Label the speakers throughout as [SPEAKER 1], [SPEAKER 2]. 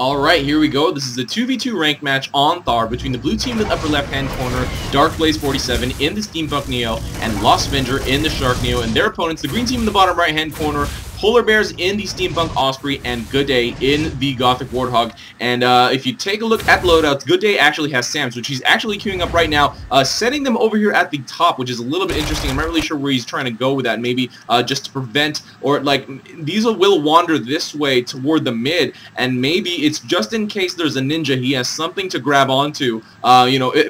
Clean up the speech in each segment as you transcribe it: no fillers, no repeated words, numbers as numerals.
[SPEAKER 1] Alright, here we go. This is a 2v2 rank match on Thar between the blue team in the upper left-hand corner, darkblaze47 in the Steampunk Neo, and LostAvenger in the Shark Neo, and their opponents, the green team in the bottom right-hand corner, Polarbearz in the Steampunk Osprey, and Goodday in the Gothic Warthog. And if you take a look at the loadouts, Goodday actually has Sams, which he's actually queuing up right now, setting them over here at the top, which is a little bit interesting. I'm not really sure where he's trying to go with that. Maybe just to prevent, or like, these will wander this way toward the mid, and maybe it's just in case there's a ninja, he has something to grab onto,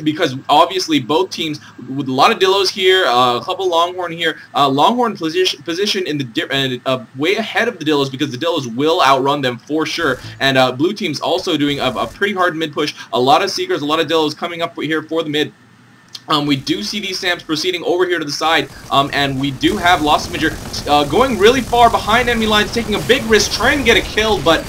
[SPEAKER 1] because obviously both teams, with a lot of Dillos here, a couple Longhorn here, Longhorn position in the way ahead of the Dillos, because the Dillos will outrun them for sure, and blue team's also doing a pretty hard mid push, a lot of Seekers, a lot of Dillos coming up here for the mid. We do see these Sams proceeding over here to the side, and we do have LostAvenger going really far behind enemy lines, taking a big risk, trying to get a kill, but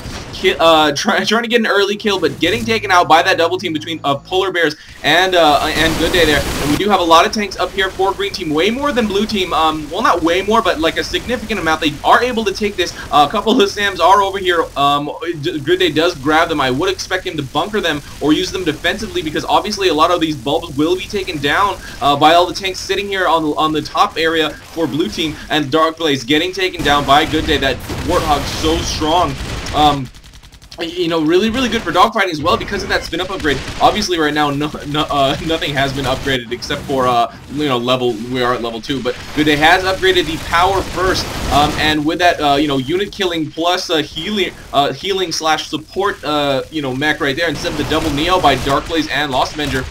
[SPEAKER 1] trying to get an early kill, but getting taken out by that double team between Polarbearz and Goodday there. And we do have a lot of tanks up here for green team, way more than blue team. Well, not way more, but like a significant amount. They are able to take this. A couple of Sams are over here. Goodday does grab them. I would expect him to bunker them or use them defensively, because obviously a lot of these bulbs will be taken down by all the tanks sitting here on the top area for blue team, and darkblaze getting taken down by Goodday. That Warthog so strong. Really good for dogfighting as well because of that spin up upgrade. Obviously right now nothing has been upgraded except for level, we are at level 2, but Goodday has upgraded the power first, and with that unit killing plus healing slash support mech right there, instead of the double Neo by Darkblaze and LostAvenger.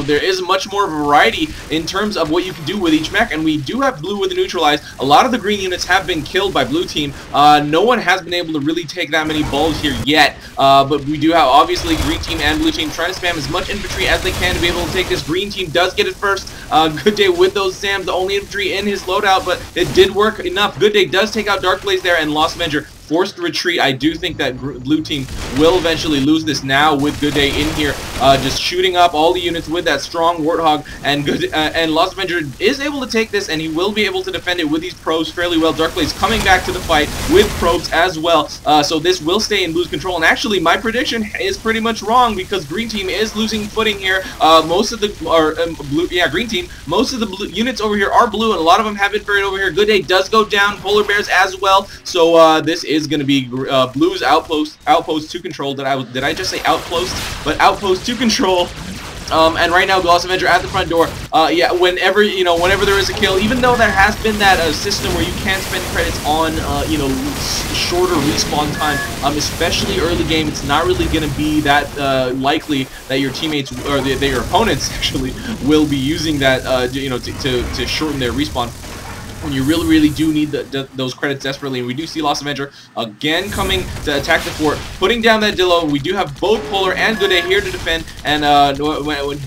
[SPEAKER 1] There is much more variety in terms of what you can do with each mech, and we do have blue with the neutralize. A lot of the green units have been killed by blue team. No one has been able to really take that many bulbs here yet, but we do have obviously green team and blue team trying to spam as much infantry as they can to be able to take this. Green team does get it first. Goodday with those Sams, the only infantry in his loadout, but it did work enough. Goodday does take out Darkblaze there, and LostAvenger forced retreat. I do think that blue team will eventually lose this now with Goodday in here, just shooting up all the units with that strong Warthog, and LostAvenger is able to take this, and he will be able to defend it with these probes fairly well. Darkblaze coming back to the fight with probes as well, so this will stay in blue's control. And actually, my prediction is pretty much wrong, because green team is losing footing here. Green team, most of the blue units over here are blue, and a lot of them have been buried over here. Goodday does go down, Polarbearz as well, so this is going to be blue's outpost to control. Did I just say outpost? But outpost to control. And right now, LostAvenger at the front door. Whenever there is a kill, even though there has been that system where you can spend credits on shorter respawn time, especially early game, it's not really going to be that likely that your teammates or that your opponents actually will be using that to shorten their respawn, when you really do need those credits desperately. And we do see LostAvenger again coming to attack the fort, putting down that Dillo. We do have both Polar and Goodday here to defend, and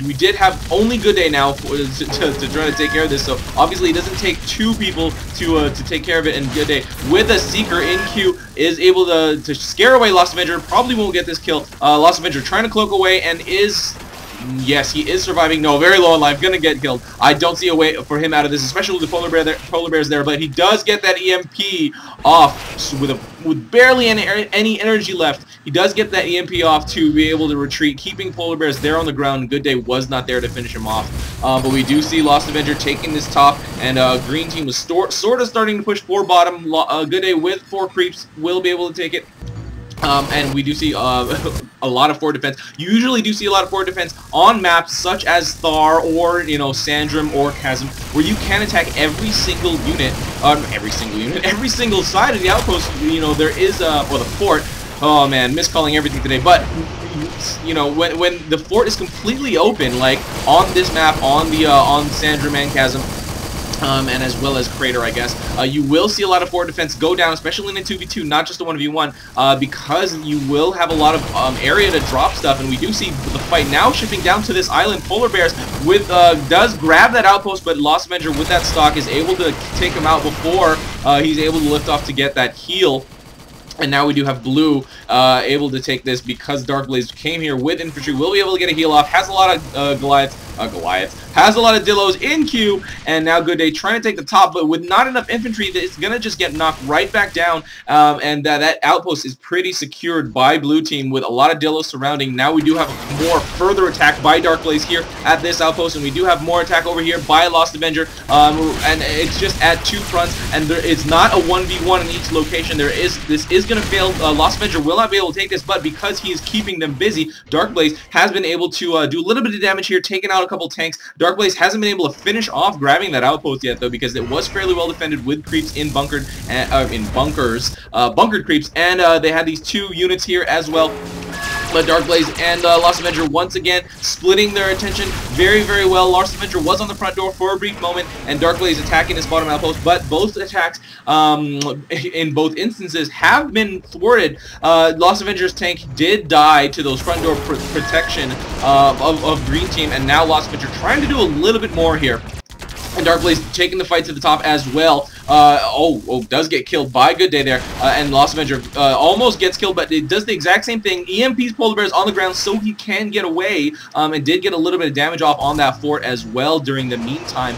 [SPEAKER 1] we did have only Goodday now to try to take care of this. So obviously it doesn't take two people to take care of it, and Goodday with a Seeker in queue is able to scare away LostAvenger. Probably won't get this kill. LostAvenger trying to cloak away, and yes, he is surviving. No, very low on life, gonna get killed. I don't see a way for him out of this, especially with the Polarbearz there, but he does get that EMP off with barely any energy left. He does get that EMP off to be able to retreat, keeping Polarbearz there on the ground. Goodday was not there to finish him off, but we do see LostAvenger taking this top, and green team was sort of starting to push for bottom. Goodday with 4 creeps will be able to take it. And we do see a lot of forward defense. You usually do see a lot of forward defense on maps such as Thar or Sandrum or Chasm, where you can attack every single unit, every single side of the outpost. There is or the fort. Oh man, miscalling everything today. But when the fort is completely open, like on this map, on Sandrum and Chasm, and as well as Crater, I guess, you will see a lot of forward defense go down, especially in a 2v2, not just a 1v1, because you will have a lot of area to drop stuff. And we do see the fight now shifting down to this island. Polarbearz does grab that outpost, but LostAvenger with that stock is able to take him out before he's able to lift off to get that heal. And now we do have blue able to take this, because Darkblaze came here with infantry, will be able to get a heal off, has a lot of Goliaths, Goliath. Has a lot of Dillos in queue, and now Goodday trying to take the top, but with not enough infantry, it's going to just get knocked right back down, and that outpost is pretty secured by blue team with a lot of Dillos surrounding. Now we do have more further attack by darkblaze here at this outpost, and we do have more attack over here by LostAvenger, and it's just at 2 fronts, and it's not a 1v1 in each location. This is going to fail. LostAvenger will not be able to take this, but because he is keeping them busy, darkblaze has been able to do a little bit of damage here, taking out a couple tanks. darkblaze hasn't been able to finish off grabbing that outpost yet, though, because it was fairly well defended with creeps in bunkered creeps, and they had these 2 units here as well. But darkblaze and LostAvenger once again splitting their attention very, very well. LostAvenger was on the front door for a brief moment, and darkblaze attacking this bottom outpost, but both attacks in both instances have been thwarted. LostAvenger's tank did die to those front door protection of green team, and now LostAvenger trying to do a little bit more here. And darkblaze taking the fight to the top as well. Does get killed by Goodday there, and LostAvenger almost gets killed, but it does the exact same thing. EMPs Polarbearz on the ground so he can get away, and did get a little bit of damage off on that fort as well during the meantime.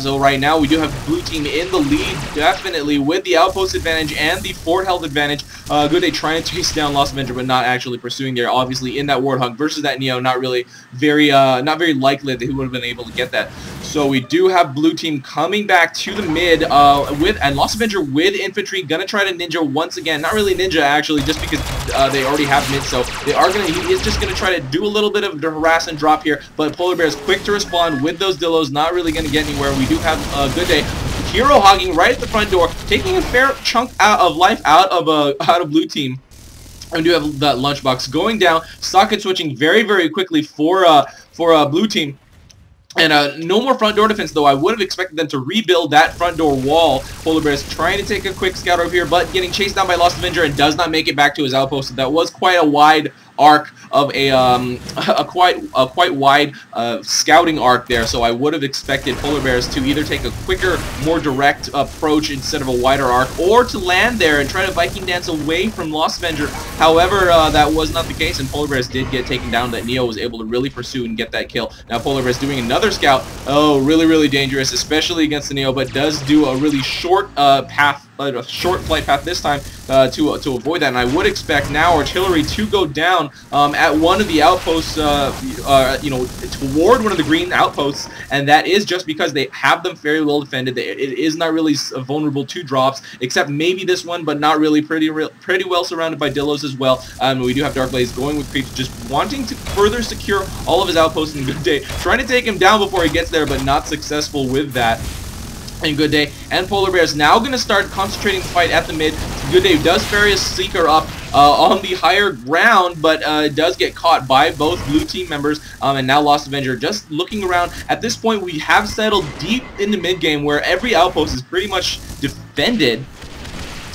[SPEAKER 1] So right now we do have blue team in the lead, definitely, with the outpost advantage and the fort health advantage. Goodday trying to chase down LostAvenger, but not actually pursuing there. Obviously in that Warthog versus that Neo, not very likely that he would have been able to get that. So we do have blue team coming back to the mid, and LostAvenger with infantry, gonna try to ninja once again. Not really ninja actually, just because they already have mid, so he is just gonna try to do a little bit of the harass and drop here. But Polarbearz quick to respond with those Dillos, not really gonna get anywhere. We do have Goodday hero hogging right at the front door, taking a fair chunk of life out of blue team. And we do have that lunchbox going down, socket switching very, very quickly for blue team. And no more front door defense, though. I would have expected them to rebuild that front door wall. Polarbearz trying to take a quick scout over here, but getting chased down by LostAvenger and does not make it back to his outpost. That was quite a wide arc of a quite wide scouting arc there, so I would have expected Polarbearz to either take a quicker, more direct approach instead of a wider arc, or to land there and try to Viking dance away from LostAvenger. However, that was not the case, and Polarbearz did get taken down. That Neo was able to really pursue and get that kill. Now Polarbearz doing another scout. Oh, really, really dangerous, especially against the Neo, but does do a really short a short flight path this time to avoid that. And I would expect now artillery to go down at one of the outposts, toward one of the green outposts, and that is just because they have them very well defended. It is not really vulnerable to drops, except maybe this one, but not really. Pretty well surrounded by Dillos as well. We do have darkblaze going with creeps, just wanting to further secure all of his outposts in Goodday, trying to take him down before he gets there, but not successful with that. And Goodday and Polarbearz now going to start concentrating the fight at the mid. Goodday does ferry a Seeker up on the higher ground, but does get caught by both blue team members, and now LostAvenger just looking around. At this point, we have settled deep in the mid game where every outpost is pretty much defended,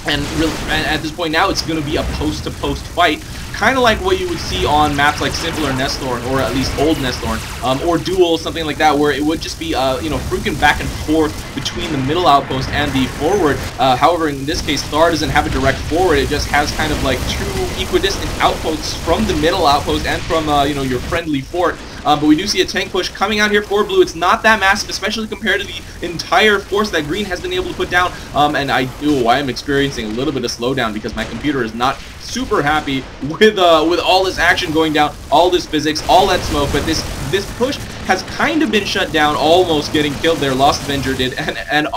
[SPEAKER 1] and at this point now it's going to be a post-to-post fight. Kind of like what you would see on maps like Simpler Nesthorn, or at least Old Nesthorn, or Duel, something like that, where it would just be, freaking back and forth between the middle outpost and the forward. However, in this case, Thar doesn't have a direct forward. It just has kind of like 2 equidistant outposts from the middle outpost and from, your friendly fort. But we do see a tank push coming out here for blue. It's not that massive, especially compared to the entire force that green has been able to put down. And I am experiencing a little bit of slowdown because my computer is not super happy with all this action going down, all this physics, all that smoke. But this push has kind of been shut down, almost getting killed there. LostAvenger did, and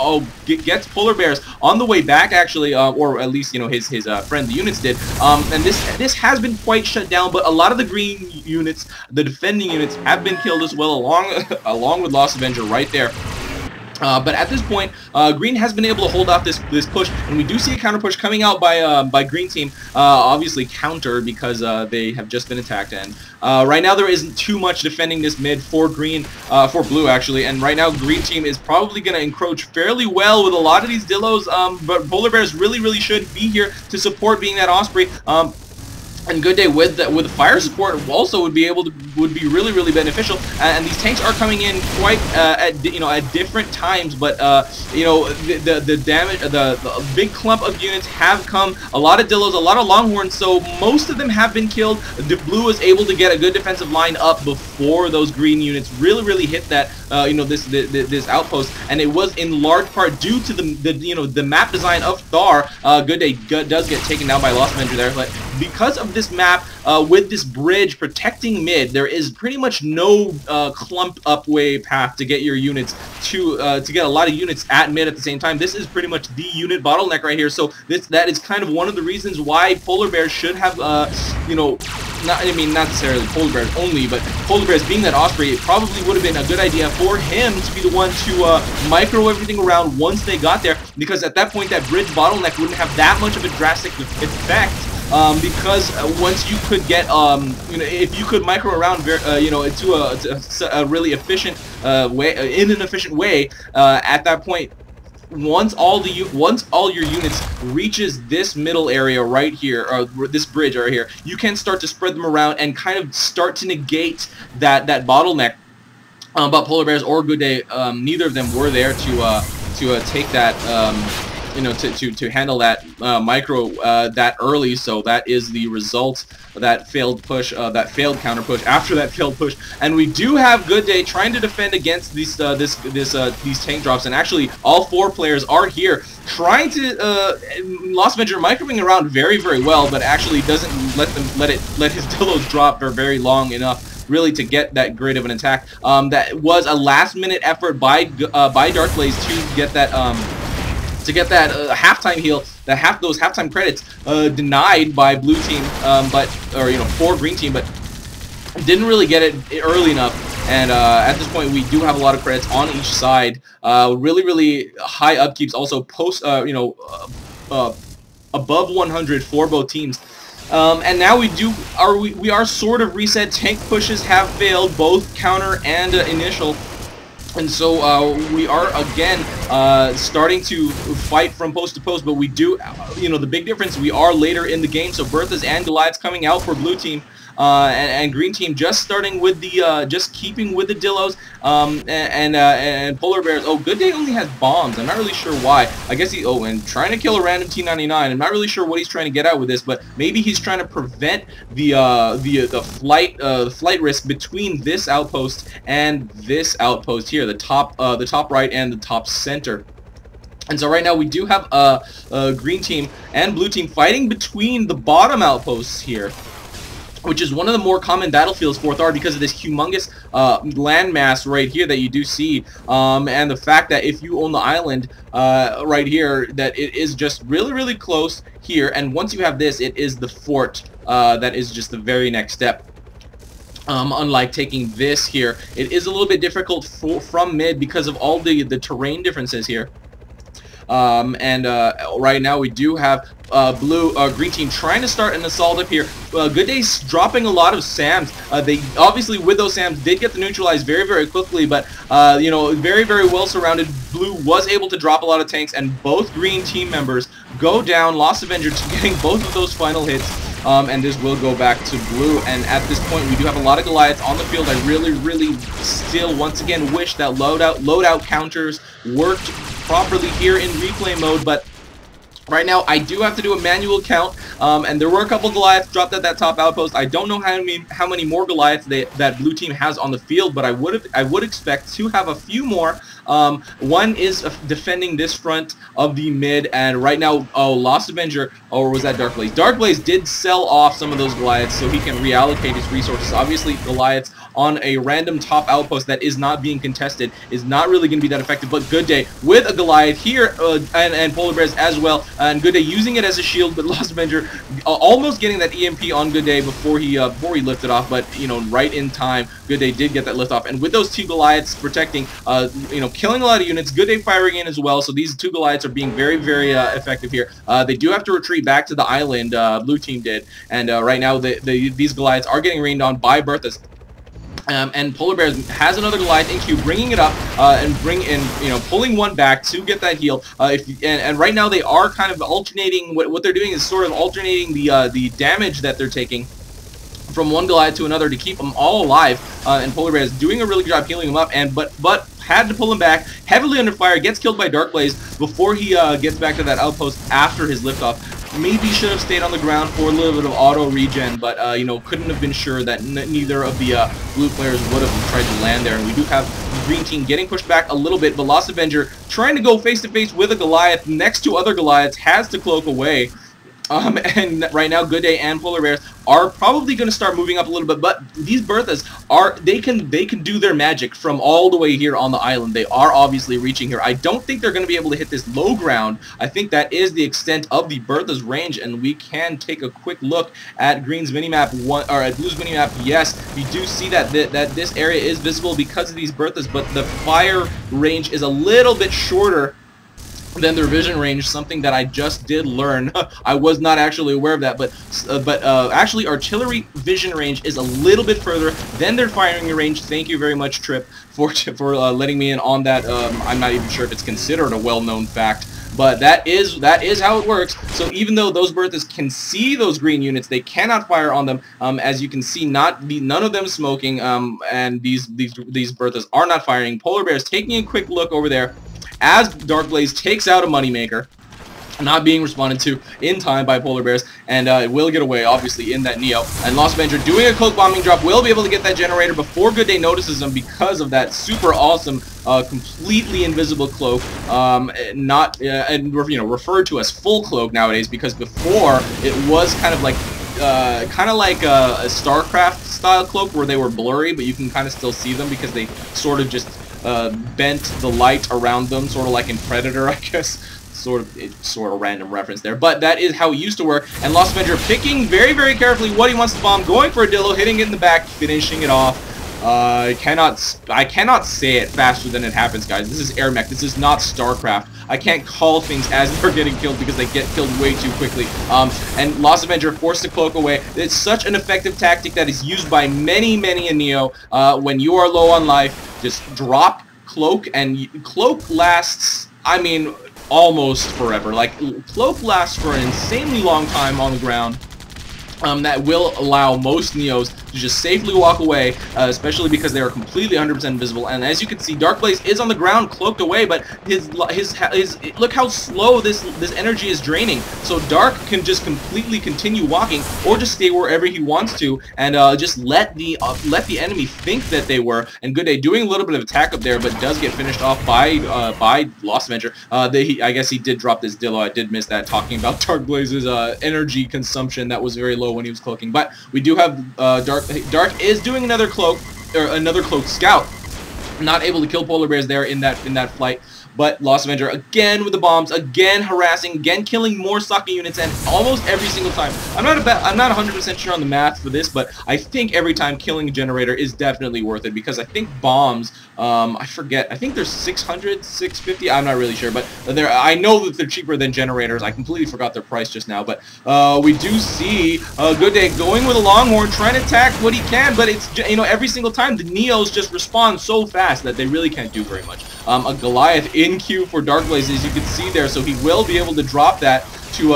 [SPEAKER 1] gets Polarbearz on the way back, actually, or at least his friend the units did. And this has been quite shut down, but a lot of the green units, the defending units, have been killed as well, along with LostAvenger right there. But at this point, green has been able to hold off this push, and we do see a counter push coming out by green team. Obviously counter because they have just been attacked, and right now there isn't too much defending this mid for for blue actually. And right now green team is probably going to encroach fairly well with a lot of these Dillos. But Polarbearz really should be here to support, being that Osprey. And Goodday with the fire support also would be really beneficial. And these tanks are coming in quite at different times, but the damage, the big clump of units have come. A lot of Dillos, a lot of Longhorns, so most of them have been killed. The blue was able to get a good defensive line up before those green units really hit that this outpost, and it was in large part due to the map design of Thar. Goodday does get taken down by LostAvenger there, but because of this map, with this bridge protecting mid, there is pretty much no clumped up way path to get your units to get a lot of units at mid at the same time. This is pretty much the unit bottleneck right here. So that is kind of one of the reasons why Polarbearz should have not necessarily Polarbearz only, but Polarbearz being that Osprey, it probably would have been a good idea for him to be the one to micro everything around once they got there, because at that point that bridge bottleneck wouldn't have that much of a drastic effect. Because once you could get, if you could micro around, into a really efficient way, in an efficient way, at that point, once all your units reaches this middle area right here, or this bridge right here, you can start to spread them around and kind of start to negate that bottleneck. But Polarbearz or Goodday, neither of them were there to take that. To handle that micro that early, so that is the result of that failed push, that failed counter push after that failed push. And we do have Goodday trying to defend against these these tank drops, and actually all 4 players are here trying to LostAvenger microing around very well, but actually doesn't let his Dillos drop for very long enough really to get that great of an attack. That was a last-minute effort by darkblaze to get that halftime heal, those halftime credits denied by blue team, for green team, but didn't really get it early enough. And at this point, we do have a lot of credits on each side. Really high upkeeps, also post above 100 for both teams. And now we are sort of reset. Tank pushes have failed, both counter and initial. And so we are again starting to fight from post to post, but we do, the big difference, we are later in the game, so Berthas and Goliaths coming out for blue team, and green team just starting with the, just keeping with the Dillos, and Polarbearz. Oh, Goodday only has bombs. I'm not really sure why. I guess and trying to kill a random T99. I'm not really sure what he's trying to get out with this, but maybe he's trying to prevent the flight risk between this outpost and this outpost here, the top right and the top center. And so right now we do have green team and blue team fighting between the bottom outposts here, which is one of the more common battlefields for Thar because of this humongous landmass right here that you do see, and the fact that if you own the island right here, that it is just really close here, and once you have this, it is the fort that is just the very next step. Unlike taking this here, it is a little bit difficult from mid because of all the terrain differences here. Right now we do have green team trying to start an assault up here. Goodday's dropping a lot of SAMs. They obviously, with those SAMs, did get the neutralized very quickly, but very well surrounded. Blue was able to drop a lot of tanks, and both green team members go down. LostAvenger getting both of those final hits. And this will go back to blue, and at this point we do have a lot of Goliaths on the field. I really still once again wish that loadout counters worked properly here in replay mode, but right now I do have to do a manual count, and there were a couple Goliaths dropped at that top outpost. I don't know how many more Goliaths that blue team has on the field, but I would expect to have a few more. One is defending this front of the mid, and right now, LostAvenger, or was that darkblaze? Darkblaze did sell off some of those Goliaths so he can reallocate his resources. Obviously, Goliaths on a random top outpost that is not being contested is not really going to be that effective, but Goodday with a Goliath here, and Polarbearz as well, and Goodday using it as a shield, but LostAvenger almost getting that EMP on Goodday before he lifted off, but right in time, Goodday did get that lift off, and with those 2 Goliaths protecting, killing a lot of units, Goodday firing in as well, so these 2 Goliaths are being very effective here. They do have to retreat back to the island, blue team did, and right now these Goliaths are getting rained on by Berthas. And Polarbearz has another Goliath in queue, bringing it up and pulling one back to get that heal. And right now they are kind of alternating. What they're doing is sort of alternating the damage that they're taking from one Goliath to another to keep them all alive. And Polarbearz doing a really good job healing them up, but had to pull him back, heavily under fire, gets killed by darkblaze before he gets back to that outpost after his liftoff. Maybe should have stayed on the ground for a little bit of auto regen, but couldn't have been sure that neither of the blue players would have tried to land there. And we do have the green team getting pushed back a little bit, but LostAvenger trying to go face to face with a Goliath next to other Goliaths, has to cloak away. And right now, Goodday and Polarbearz are probably going to start moving up a little bit, but these Berthas they can do their magic from all the way here on the island. They are obviously reaching here. I don't think they're going to be able to hit this low ground. I think that is the extent of the Bertha's range, and we can take a quick look at Green's minimap or at Blue's minimap. Yes, we do see that this area is visible because of these Berthas, but the fire range is a little bit shorter than their vision range, something that I just did learn. I was not actually aware of that, but actually artillery vision range is a little bit further than their firing range. Thank you very much, Trip, for letting me in on that. I'm not even sure if it's considered a well-known fact, but that is how it works. So even though those Berthas can see those green units, they cannot fire on them. As you can see, none of them smoking, and these Berthas are not firing. Polarbearz taking a quick look over there as darkblaze takes out a moneymaker, not being responded to in time by Polarbearz, and it will get away, obviously, in that Neo. And LostAvenger doing a cloak bombing drop will be able to get that generator before Goodday notices him because of that super awesome, completely invisible cloak, referred to as full cloak nowadays, because before it was kind of like a StarCraft style cloak where they were blurry, but you can kind of still see them because they sort of just bent the light around them, sort of like in Predator, I guess. Sort of random reference there, but that is how it used to work. And LostAvenger picking very, very carefully what he wants to bomb, going for a Dillo, hitting it in the back, finishing it off. I cannot say it faster than it happens, guys. This is AirMech. This is not StarCraft. I can't call things as they're getting killed because they get killed way too quickly. And LostAvenger forced to cloak away. It's such an effective tactic that is used by many a Neo. When you are low on life, just drop cloak, and cloak lasts, I mean, almost forever. Like, cloak lasts for an insanely long time on the ground. That will allow most Neos to just safely walk away, especially because they are completely 100% invisible. And as you can see, darkblaze is on the ground, cloaked away, but his look how slow this energy is draining. So Dark can just completely continue walking, or just stay wherever he wants to, and just let the enemy think that they were. And Goodday doing a little bit of attack up there, but does get finished off by LostAvenger. I guess he did drop this Dillo. I did miss that, talking about darkblaze's energy consumption that was very low when he was cloaking. But we do have Dark is doing another cloak scout, not able to kill Polarbearz there in that flight. But LostAvenger again with the bombs, again harassing, again killing more Saki units, and almost every single time. I'm not 100% sure on the math for this, but I think every time killing a generator is definitely worth it, because I think bombs, I forget, I think they're 600, 650, I'm not really sure, but I know that they're cheaper than generators. I completely forgot their price just now, but we do see Goodday going with a Longhorn, trying to attack what he can, but it's, every single time the Neos just respond so fast that they really can't do very much. A Goliath in queue for darkblaze, as you can see there, so he will be able to drop that to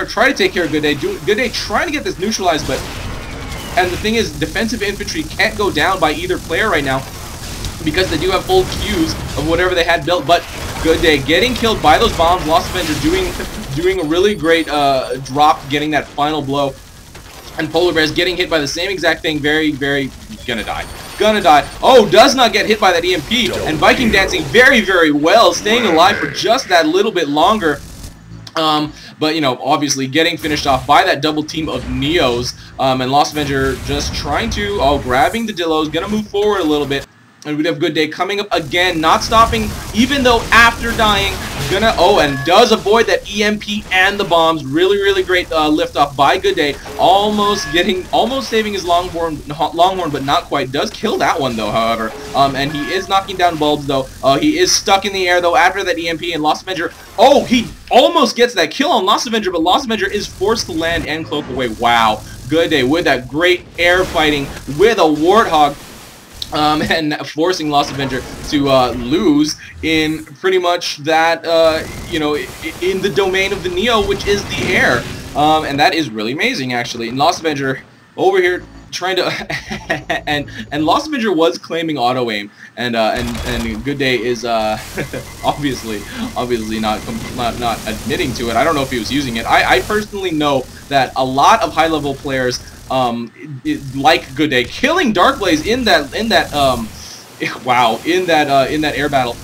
[SPEAKER 1] try to take care of Goodday. Goodday trying to get this neutralized, and the thing is, defensive infantry can't go down by either player right now, because they do have full queues of whatever they had built. But Goodday getting killed by those bombs, LostAvenger doing a really great drop, getting that final blow, and Polarbearz getting hit by the same exact thing, very gonna die. Oh, does not get hit by that EMP, and Viking dancing very well, staying alive for just that little bit longer. But obviously getting finished off by that double team of Neos, and LostAvenger just trying to, grabbing the Dillos, gonna move forward a little bit. And we'd have Goodday coming up again, not stopping, even though after dying, and does avoid that EMP and the bombs. Really great liftoff by Goodday, almost saving his Longhorn, but not quite. Does kill that one though, however. And he is knocking down bulbs though. He is stuck in the air though after that EMP, and LostAvenger, he almost gets that kill on LostAvenger, but LostAvenger is forced to land and cloak away. Wow, Goodday with that great air fighting with a Warthog. and forcing LostAvenger to lose in pretty much that, you know, in the domain of the Neo, which is the air. And that is really amazing, actually. And LostAvenger over here trying to and LostAvenger was claiming auto aim, and goodday is obviously not admitting to it. I don't know if he was using it. I personally know that a lot of high level players like goodday, killing darkblaze in that air battle.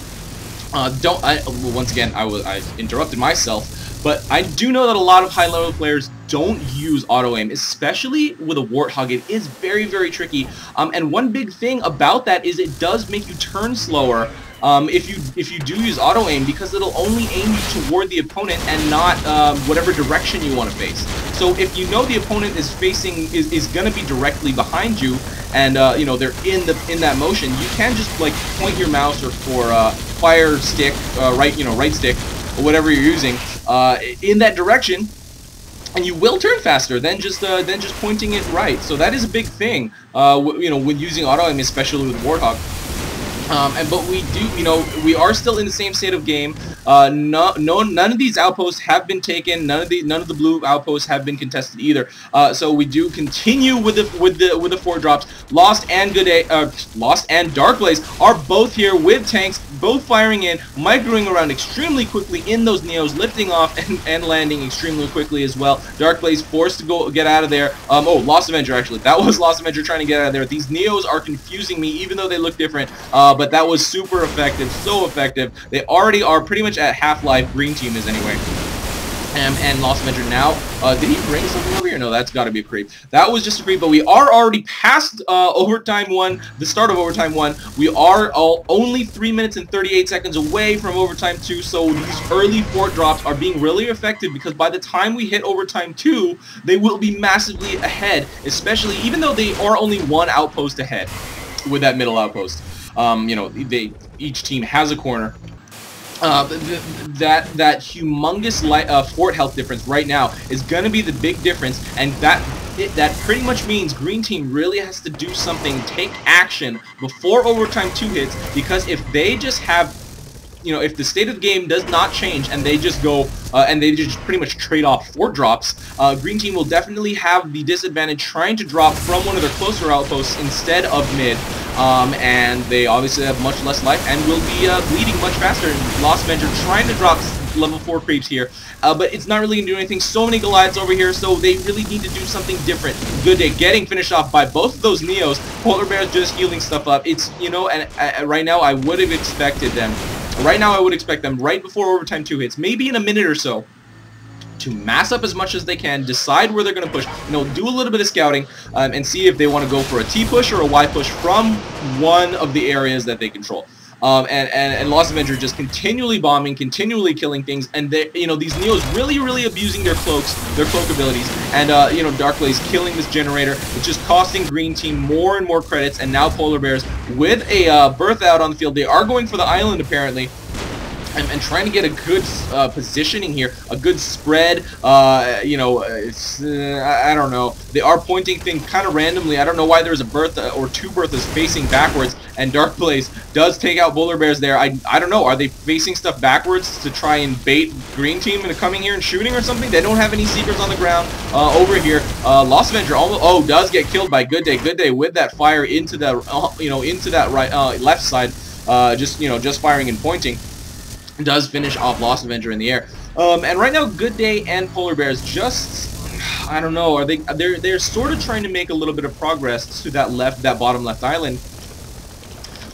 [SPEAKER 1] Once again, I interrupted myself. But I do know that a lot of high-level players don't use auto-aim, especially with a Warthog. It is very, very tricky. And one big thing about that is it does make you turn slower if you do use auto-aim, because it'll only aim you toward the opponent and not whatever direction you want to face. So if you know the opponent is going to be directly behind you, and you know, they're in that motion, you can just like point your mouse or fire stick, right stick, or whatever you're using, in that direction, and you will turn faster than just pointing it right. So that is a big thing, you know, when using auto aim, especially with Warthog. But we do, you know, we are still in the same state of game. None of these outposts have been taken. None of the blue outposts have been contested either. So we do continue with the 4 drops. Lost and darkblaze are both here with tanks, both firing in, microing around extremely quickly in those Neos, lifting off and landing extremely quickly as well. Darkblaze forced to get out of there. Oh, LostAvenger, actually. That was LostAvenger trying to get out of there. These Neos are confusing me, even though they look different. But that was super effective, so effective. They already are pretty much at half-life. Green team is anyway. And LostAvenger now, did he bring something over here? No, that's got to be a creep. That was just a creep, but we are already past overtime 1, the start of overtime 1. We are only 3 minutes and 38 seconds away from overtime 2, so these early 4 drops are being really effective, because by the time we hit overtime 2, they will be massively ahead, especially even though they are only 1 outpost ahead with that middle outpost. You know, each team has a corner. That humongous fort health difference right now is going to be the big difference, and that pretty much means green team really has to do something, take action before overtime 2 hits, because if they just have, you know, if the state of the game does not change and they just go and they just pretty much trade off 4 drops, green team will definitely have the disadvantage trying to drop from one of their closer outposts instead of mid. And they obviously have much less life and will be bleeding much faster. LostAvenger trying to drop level 4 creeps here, but it's not really going to do anything. So many Goliaths over here, so they really need to do something different. Goodday getting finished off by both of those Neos. Polarbearz just healing stuff up. It's, you know, and right now I would have expected them. Right now I would expect them right before overtime 2 hits, maybe in a minute or so, to mass up as much as they can, decide where they're going to push, you know, do a little bit of scouting, and see if they want to go for a T push or a Y push from one of the areas that they control. And LostAvenger just continually bombing, continually killing things, and they, you know, these Neos really abusing their cloak abilities, and you know, darkblaze killing this generator. It's just costing green team more and more credits, and now Polarbearz with a berth out on the field. They are going for the island apparently. And trying to get a good positioning here, a good spread. You know, I don't know. They are pointing things kind of randomly. I don't know why there's a Bertha or 2 Berthas facing backwards, and darkblaze does take out Polarbearz there. I don't know. Are they facing stuff backwards to try and bait green team into coming here and shooting or something? They don't have any seekers on the ground over here. LostAvenger almost does get killed by goodday. Goodday with that fire into that into that right left side. Just firing and pointing. Does finish off LostAvenger in the air. And right now goodday and Polarbearz just, I don't know, they're sort of trying to make a little bit of progress to that bottom left island.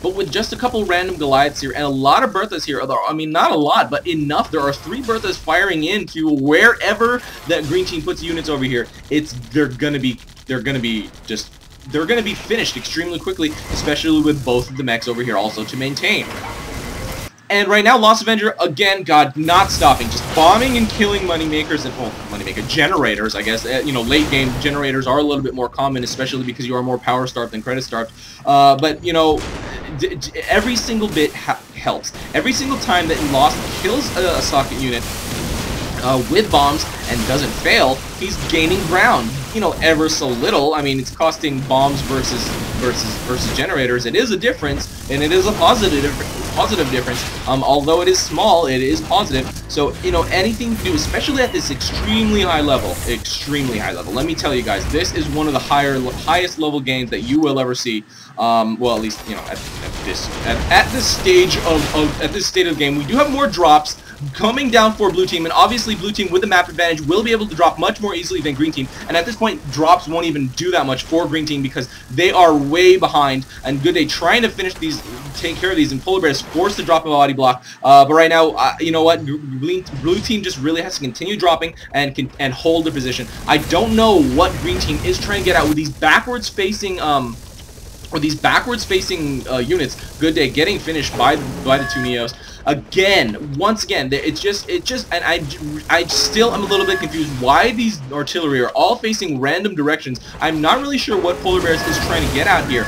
[SPEAKER 1] But with just a couple random Goliaths here and a lot of Berthas here, I mean, not a lot, but enough. There are 3 Berthas firing into wherever that green team puts units over here. They're gonna be finished extremely quickly, especially with both of the mechs over here also to maintain. And right now, LostAvenger, again, God, not stopping, just bombing and killing moneymakers and, well, moneymaker generators, I guess. You know, late game generators are a little bit more common, especially because you are more power starved than credit starved. But, you know, every single bit helps. Every single time that Lost kills a socket unit, with bombs and doesn't fail, he's gaining ground, you know, ever so little. I mean, it's costing bombs versus generators. It is a difference, and it is a positive difference. Although it is small, it is positive. So, you know, anything to do, especially at this extremely high level. Let me tell you guys, this is one of the highest level games that you will ever see. Well, at least, you know, at this stage of the game, we do have more drops coming down for blue team, and obviously blue team with the map advantage will be able to drop much more easily than green team, and at this point drops won't even do that much for green team because they are way behind, and goodday trying to finish these, take care of these, and Polarbearz forced to drop a body block, but right now, you know what, blue team just really has to continue dropping and hold the position. I don't know what green team is trying to get out with these backwards facing units. Goodday getting finished by the two Neos. Once again, it's just, and I still am a little bit confused why these artillery are all facing random directions. I'm not really sure what Polarbearz is trying to get out here.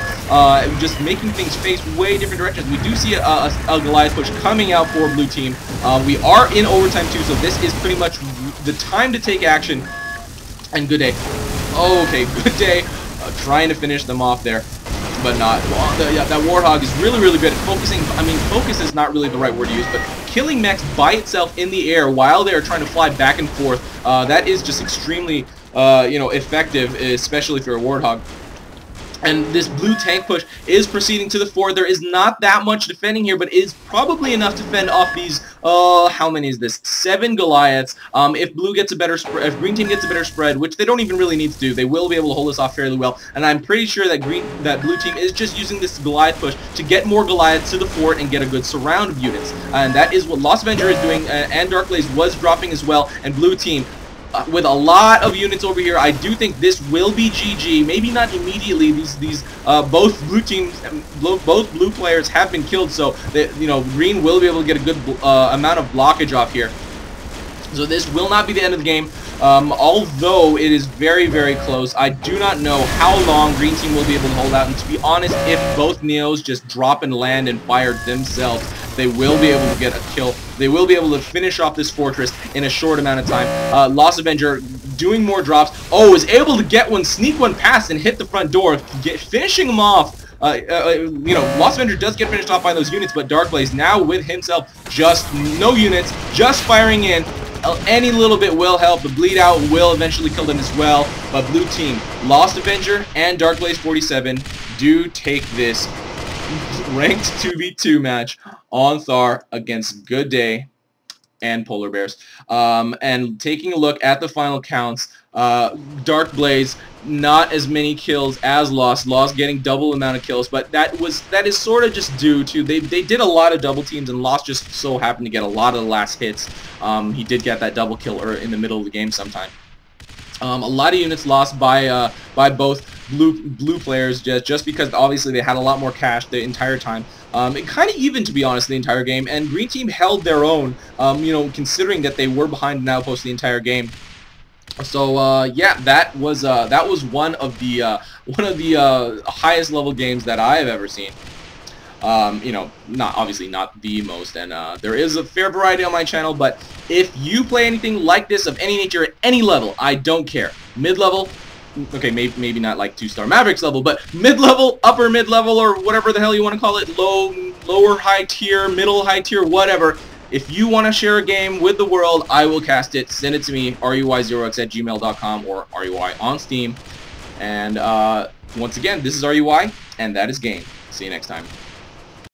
[SPEAKER 1] Just making things face way different directions. We do see a Goliath push coming out for blue team. We are in overtime too, so this is pretty much the time to take action. And goodday, okay, goodday, trying to finish them off there. But not. Well, yeah, that Warthog is really, really good at focusing. I mean, focus is not really the right word to use, but killing mechs by itself in the air while they are trying to fly back and forth, that is just extremely, you know, effective, especially if you're a Warthog. And this blue tank push is proceeding to the fort. There is not that much defending here, but it is probably enough to fend off these, how many is this? 7 Goliaths. If blue gets a better spread, if green team gets a better spread, which they don't even really need to do, they will be able to hold this off fairly well. And I'm pretty sure that blue team is just using this Goliath push to get more Goliaths to the fort and get a good surround of units. And that is what LostAvenger is doing, and darkblaze was dropping as well, and blue team, with a lot of units over here, I do think this will be GG. Maybe not immediately. Both blue teams, both blue players have been killed, so that, you know, green will be able to get a good amount of blockage off here. So this will not be the end of the game. Although it is very, very close. I do not know how long green team will be able to hold out. And to be honest, if both Neos just drop and land and fire themselves, they will be able to get a kill. They will be able to finish off this fortress in a short amount of time. LostAvenger doing more drops. Oh, is able to get one, sneak one past and hit the front door, finishing them off. You know, LostAvenger does get finished off by those units, but darkblaze now with himself, just no units, just firing in. Any little bit will help. The bleed out will eventually kill them as well. But blue team, LostAvenger and darkblaze47 do take this ranked 2v2 match on Thar against Goodday and Polarbearz. And taking a look at the final counts, darkblaze not as many kills as Lost getting double amount of kills, but that is sort of just due to they did a lot of double teams, and Lost just so happened to get a lot of the last hits. He did get that double kill in the middle of the game sometime. A lot of units lost by both blue players just because obviously they had a lot more cash the entire time. It kind of even, to be honest, the entire game, and green team held their own, you know, considering that they were behind an outpost the entire game. So yeah, that was one of the highest level games that I have ever seen. You know, obviously not the most, and there is a fair variety on my channel, but if you play anything like this of any nature at any level, I don't care. Mid-level, okay, maybe not like 2-star Mavericks level, but mid-level, upper mid-level, or whatever the hell you want to call it, lower high tier, middle high tier, whatever. If you want to share a game with the world, I will cast it. Send it to me, ruy0x@gmail.com, or RUI on Steam. And once again, this is RUI, and that is game. See you next time.